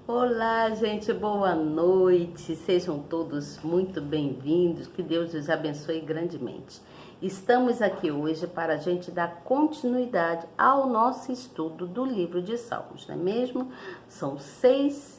Olá, gente, boa noite. Sejam todos muito bem-vindos. Que Deus os abençoe grandemente. Estamos aqui hoje para a gente dar continuidade ao nosso estudo do livro de Salmos, não é mesmo? São 6h10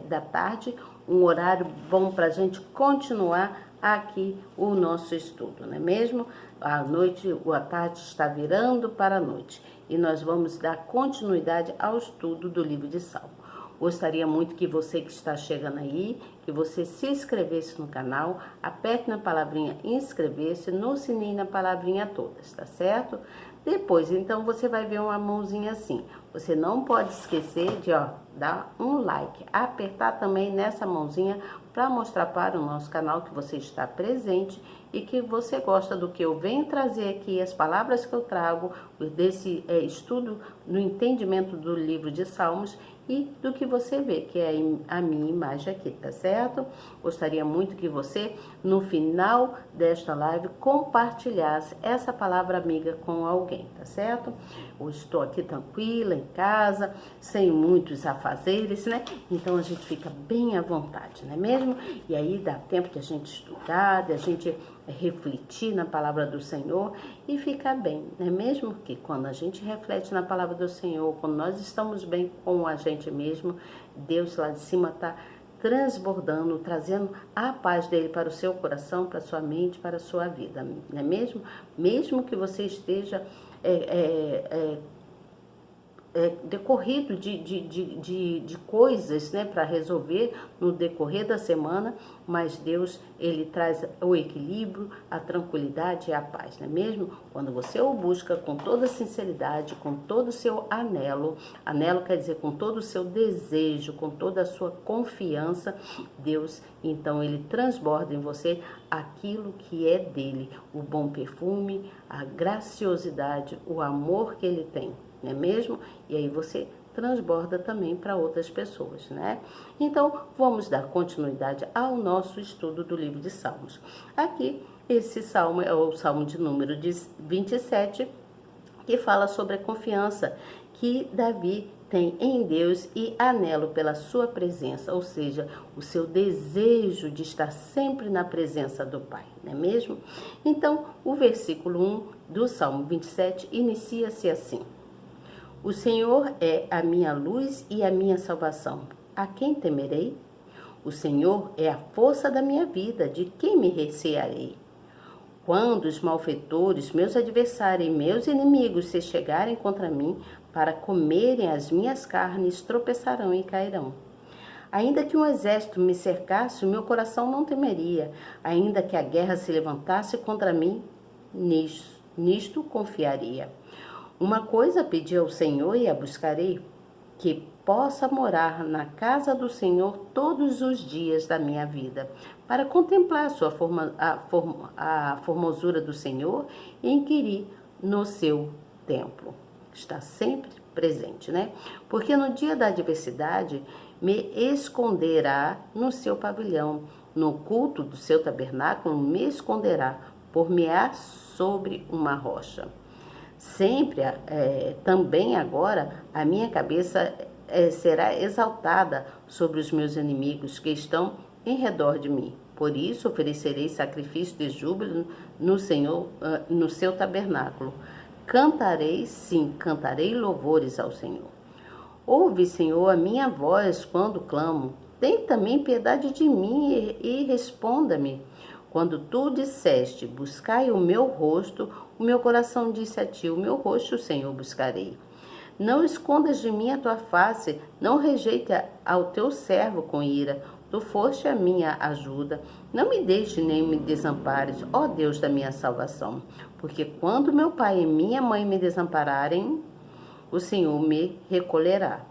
da tarde, um horário bom para a gente continuar aqui o nosso estudo, não é mesmo? A noite, a tarde está virando para a noite e nós vamos dar continuidade ao estudo do livro de Salmo. Gostaria muito que você que está chegando aí, que você se inscrevesse no canal, aperte na palavrinha inscrever-se, no sininho na palavrinha todas, tá certo? Depois, então, você vai ver uma mãozinha assim. Você não pode esquecer de, dar um like, apertar também nessa mãozinha para mostrar para o nosso canal que você está presente e que você gosta do que eu venho trazer aqui, as palavras que eu trago desse estudo no entendimento do livro de Salmos e do que você vê, que é a minha imagem aqui, tá certo? Gostaria muito que você, no final desta live, compartilhasse essa palavra amiga com alguém, tá certo? Hoje estou aqui tranquila, em casa, sem muitos afazeres, né? Então a gente fica bem à vontade, não é mesmo? E aí dá tempo de a gente estudar, de a gente refletir na palavra do Senhor e ficar bem, não é mesmo? Que quando a gente reflete na palavra do Senhor, quando nós estamos bem com a gente mesmo, Deus lá de cima está transbordando, trazendo a paz dele para o seu coração, para a sua mente, para a sua vida, não é mesmo? Mesmo que você esteja decorrido de coisas, né, para resolver no decorrer da semana, mas Deus, ele traz o equilíbrio, a tranquilidade e a paz, não é mesmo? Quando você o busca com toda sinceridade, com todo o seu anelo quer dizer com todo o seu desejo, com toda a sua confiança, Deus, então, ele transborda em você aquilo que é dele, o bom perfume, a graciosidade, o amor que ele tem, não é mesmo? E aí você transborda também para outras pessoas, né? Então, vamos dar continuidade ao nosso estudo do livro de Salmos. Aqui, esse salmo é o salmo de número 27, que fala sobre a confiança que Davi tem em Deus e anelo pela sua presença, ou seja, o seu desejo de estar sempre na presença do Pai, não é mesmo? Então, o versículo 1 do Salmo 27 inicia-se assim: O Senhor é a minha luz e a minha salvação. A quem temerei? O Senhor é a força da minha vida, de quem me recearei? Quando os malfeitores, meus adversários e meus inimigos se chegarem contra mim para comerem as minhas carnes, tropeçarão e cairão. Ainda que um exército me cercasse, o meu coração não temeria. Ainda que a guerra se levantasse contra mim, nisto confiaria. Uma coisa pedi ao Senhor e a buscarei, que possa morar na casa do Senhor todos os dias da minha vida, para contemplar a formosura do Senhor e inquirir no seu templo. Está sempre presente, né? Porque no dia da adversidade me esconderá no seu pavilhão, no culto do seu tabernáculo me esconderá, por-me-á sobre uma rocha. Sempre, também agora, a minha cabeça será exaltada sobre os meus inimigos que estão em redor de mim. Por isso oferecerei sacrifício de júbilo no Senhor, no seu tabernáculo. Cantarei, sim, cantarei louvores ao Senhor. Ouve, Senhor, a minha voz quando clamo. Tem também piedade de mim e responda-me. Quando tu disseste, buscai o meu rosto, o meu coração disse a ti, o meu rosto, Senhor, buscarei. Não escondas de mim a tua face, não rejeite ao teu servo com ira. Tu foste a minha ajuda, não me deixe nem me desampares, ó Deus da minha salvação. Porque quando meu pai e minha mãe me desampararem, o Senhor me recolherá.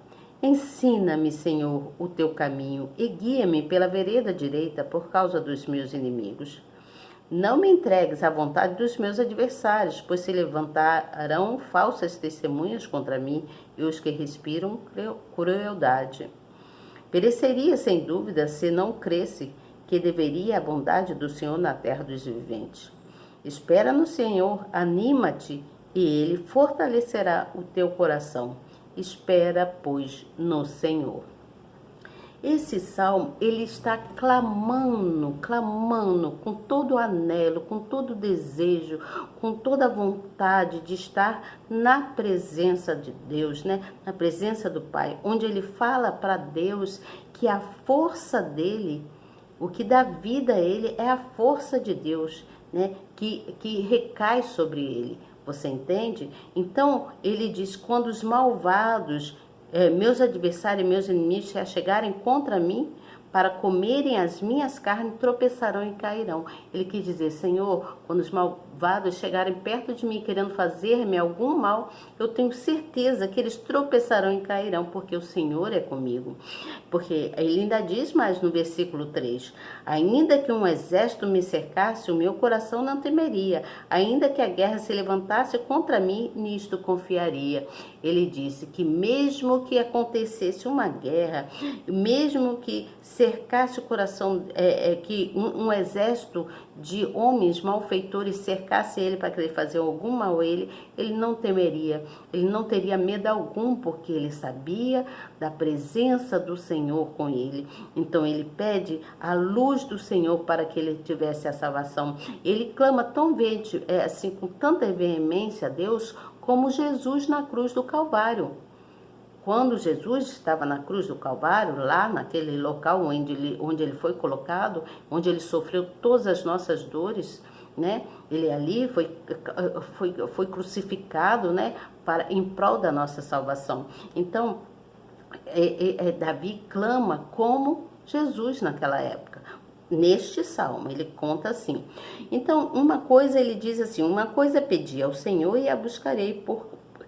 Ensina-me, Senhor, o teu caminho e guia-me pela vereda direita por causa dos meus inimigos. Não me entregues à vontade dos meus adversários, pois se levantarão falsas testemunhas contra mim e os que respiram crueldade. Pereceria sem dúvida se não cresse que deveria a bondade do Senhor na terra dos viventes. Espera no Senhor, anima-te e ele fortalecerá o teu coração. Espera, pois, no Senhor. Esse salmo, ele está clamando com todo o anelo, com todo o desejo, com toda a vontade de estar na presença de Deus, né? Na presença do Pai, onde ele fala para Deus que a força dele, o que dá vida a ele é a força de Deus, né? Que recai sobre ele. Você entende? Então, ele diz, quando os malvados, meus adversários, meus inimigos se achegarem contra mim, para comerem as minhas carnes, tropeçarão e cairão. Ele quis dizer, Senhor, quando os malvados chegarem perto de mim, querendo fazer-me algum mal, eu tenho certeza que eles tropeçarão e cairão, porque o Senhor é comigo. Porque ele ainda diz mais no versículo 3, ainda que um exército me cercasse, o meu coração não temeria. Ainda que a guerra se levantasse contra mim, nisto confiaria. Ele disse que mesmo que acontecesse uma guerra, mesmo que cercasse o coração, que um exército de homens malfeitores cercasse ele para querer fazer algum mal a ele, ele não temeria, ele não teria medo algum, porque ele sabia da presença do Senhor com ele. Então ele pede a luz do Senhor para que ele tivesse a salvação. Ele clama tão assim, com tanta veemência a Deus, como Jesus na cruz do Calvário. Quando Jesus estava na cruz do Calvário, lá naquele local onde ele foi colocado, onde ele sofreu todas as nossas dores, né? Ele ali foi crucificado, né? Em prol da nossa salvação. Então, Davi clama como Jesus naquela época. Neste salmo, ele conta assim. Então, uma coisa ele diz assim, uma coisa pedi ao Senhor e a buscarei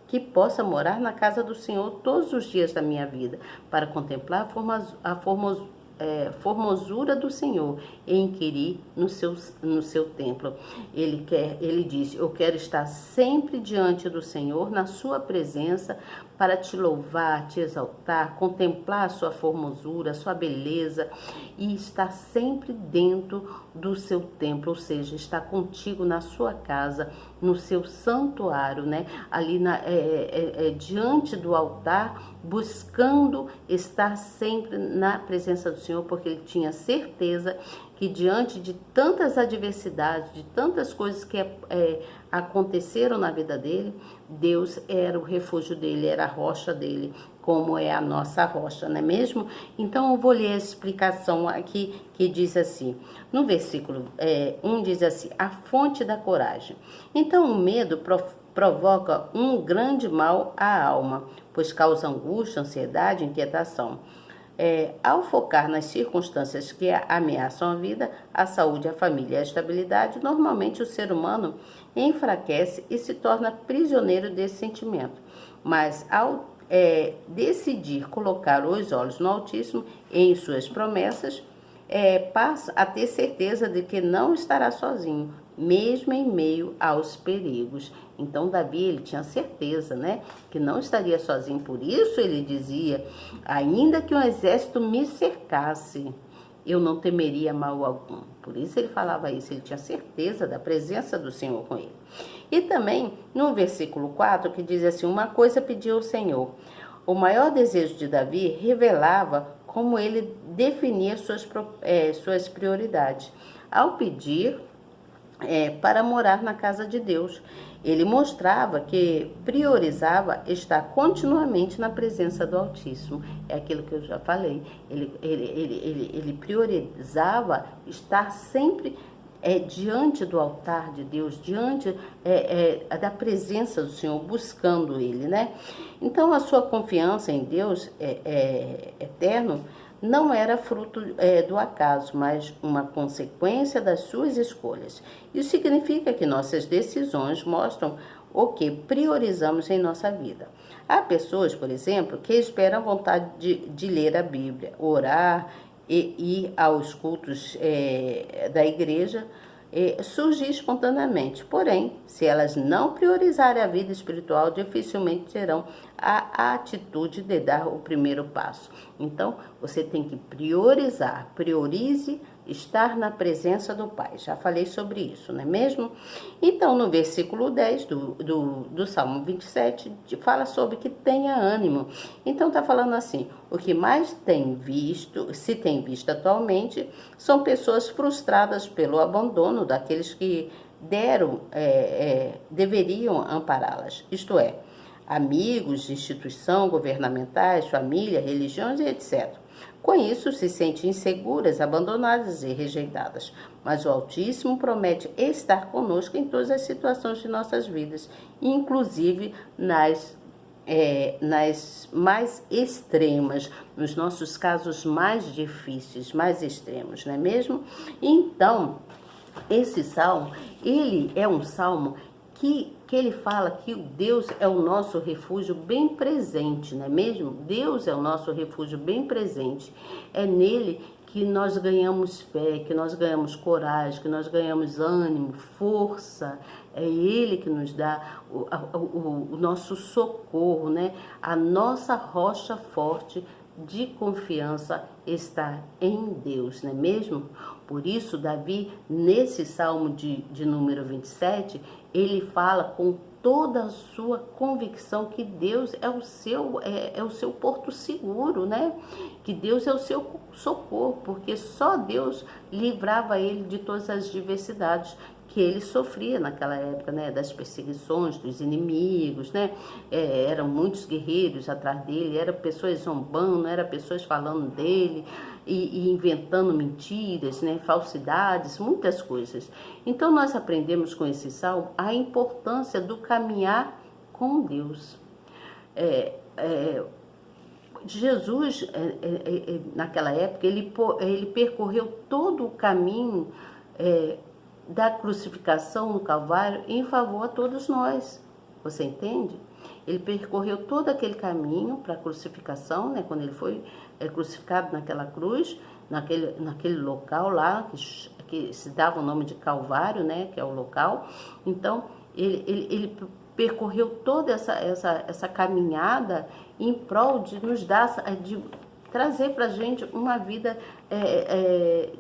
que possa morar na casa do Senhor todos os dias da minha vida, para contemplar a formosura do Senhor e inquirir no seu templo. Ele diz, eu quero estar sempre diante do Senhor, na sua presença, para te louvar, te exaltar, contemplar a sua formosura, a sua beleza e estar sempre dentro do seu templo, ou seja, estar contigo na sua casa, no seu santuário, né? Ali diante do altar, buscando estar sempre na presença do Senhor, porque ele tinha certeza que diante de tantas adversidades, de tantas coisas que aconteceram na vida dele, Deus era o refúgio dele, era a rocha dele, como é a nossa rocha, não é mesmo? Então eu vou ler a explicação aqui que diz assim, no versículo 1 diz assim, a fonte da coragem. Então o medo provoca um grande mal à alma, pois causa angústia, ansiedade, inquietação. Ao focar nas circunstâncias que ameaçam a vida, a saúde, a família e a estabilidade, normalmente o ser humano enfraquece e se torna prisioneiro desse sentimento. Mas ao decidir colocar os olhos no Altíssimo em suas promessas, passa a ter certeza de que não estará sozinho, mesmo em meio aos perigos. Então Davi, ele tinha certeza, né, que não estaria sozinho. Por isso ele dizia, ainda que um exército me cercasse, eu não temeria mal algum. Por isso ele falava isso, ele tinha certeza da presença do Senhor com ele. E também no versículo 4, que diz assim, uma coisa pediu ao Senhor. O maior desejo de Davi revelava como ele definia suas prioridades. Ao pedir para morar na casa de Deus, ele mostrava que priorizava estar continuamente na presença do Altíssimo. É aquilo que eu já falei. Ele priorizava estar sempre diante do altar de Deus, diante da presença do Senhor, buscando Ele, né? Então, a sua confiança em Deus eterno não era fruto do acaso, mas uma consequência das suas escolhas. Isso significa que nossas decisões mostram o que priorizamos em nossa vida. Há pessoas, por exemplo, que esperam a vontade de ler a Bíblia, orar e ir aos cultos da igreja, surgir espontaneamente. Porém, se elas não priorizarem a vida espiritual, dificilmente terão a atitude de dar o primeiro passo. Então, você tem que priorizar. Priorize estar na presença do Pai. Já falei sobre isso, não é mesmo? Então, no versículo 10 do Salmo 27, fala sobre que tenha ânimo. Então, está falando assim, o que mais tem visto, se tem visto atualmente, são pessoas frustradas pelo abandono daqueles que deveriam ampará-las, isto é, amigos, instituição, governamentais, família, religiões e etc. Com isso, se sentem inseguras, abandonadas e rejeitadas. Mas o Altíssimo promete estar conosco em todas as situações de nossas vidas, inclusive nas mais extremas, nos nossos casos mais difíceis, mais extremos, não é mesmo? Então, esse salmo, ele é um salmo que ele fala que Deus é o nosso refúgio bem presente, não é mesmo? Deus é o nosso refúgio bem presente. É nele que nós ganhamos fé, que nós ganhamos coragem, que nós ganhamos ânimo, força. É Ele que nos dá o nosso socorro, né? A nossa rocha forte de confiança está em Deus, não é mesmo? Por isso, Davi, nesse Salmo de número 27, ele fala com toda a sua convicção que Deus é o seu porto seguro, né? Que Deus é o seu socorro, porque só Deus livrava ele de todas as diversidades que ele sofria naquela época, né, das perseguições, dos inimigos, né, eram muitos guerreiros atrás dele, eram pessoas zombando, eram pessoas falando dele e inventando mentiras, né, falsidades, muitas coisas. Então nós aprendemos com esse salmo a importância do caminhar com Deus. Jesus, naquela época, ele percorreu todo o caminho da crucificação no Calvário em favor a todos nós. Você entende? Ele percorreu todo aquele caminho para a crucificação, né? Quando ele foi crucificado naquela cruz, naquele local lá, que se dava o nome de Calvário, né? Que é o local. Então, ele percorreu toda essa caminhada em prol de nos dar, de trazer para a gente uma vida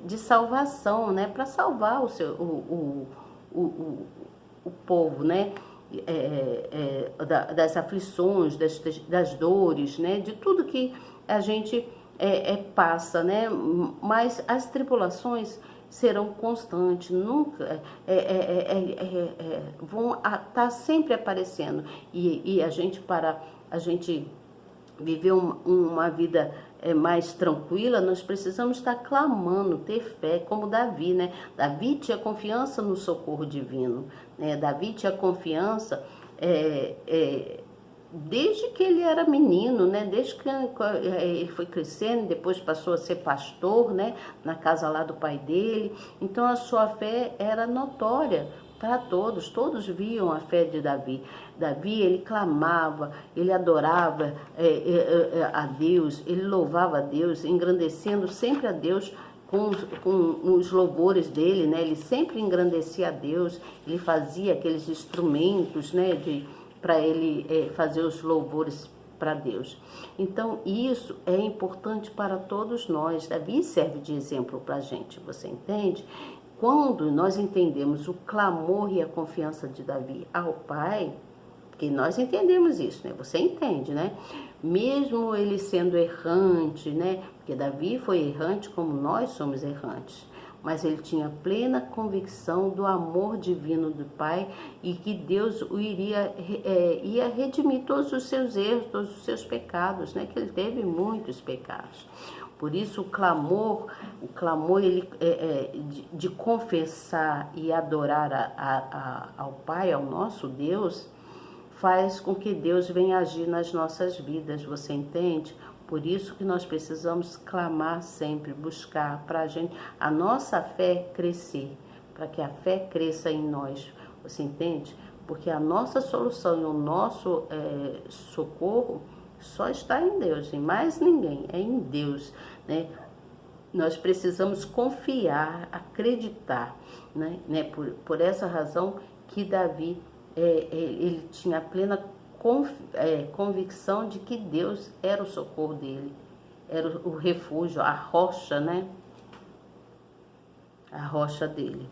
de salvação, né? Para salvar o povo, né? Das aflições, das dores, né? De tudo que a gente passa, né? Mas as tribulações serão constantes, nunca vão estar sempre aparecendo e a gente viver uma vida mais tranquila, nós precisamos estar clamando, ter fé, como Davi, né? Davi tinha confiança no socorro divino, né? Davi tinha confiança desde que ele era menino, né? Desde que ele foi crescendo, depois passou a ser pastor, né? Na casa lá do pai dele. Então a sua fé era notória para todos viam a fé de Davi. Davi, ele clamava, ele adorava a Deus, ele louvava a Deus, engrandecendo sempre a Deus com os louvores dele, né? Ele sempre engrandecia a Deus, ele fazia aqueles instrumentos, né? Para ele fazer os louvores para Deus. Então, isso é importante para todos nós. Davi serve de exemplo para a gente, você entende? Quando nós entendemos o clamor e a confiança de Davi ao Pai, que nós entendemos isso, né? Você entende, né? Mesmo ele sendo errante, né? Porque Davi foi errante como nós somos errantes. Mas ele tinha plena convicção do amor divino do Pai e que Deus ia redimir todos os seus erros, todos os seus pecados, né? Que ele teve muitos pecados. Por isso o clamor ele, de confessar e adorar ao Pai, ao nosso Deus, faz com que Deus venha agir nas nossas vidas, você entende? Por isso que nós precisamos clamar sempre, buscar para a nossa fé crescer, para que a fé cresça em nós, você entende? Porque a nossa solução e o nosso socorro só está em Deus, em mais ninguém, é em Deus, né? Nós precisamos confiar, acreditar, né? Por essa razão que Davi, ele tinha a plena convicção de que Deus era o socorro dele, era o refúgio, a rocha, né? a rocha dele.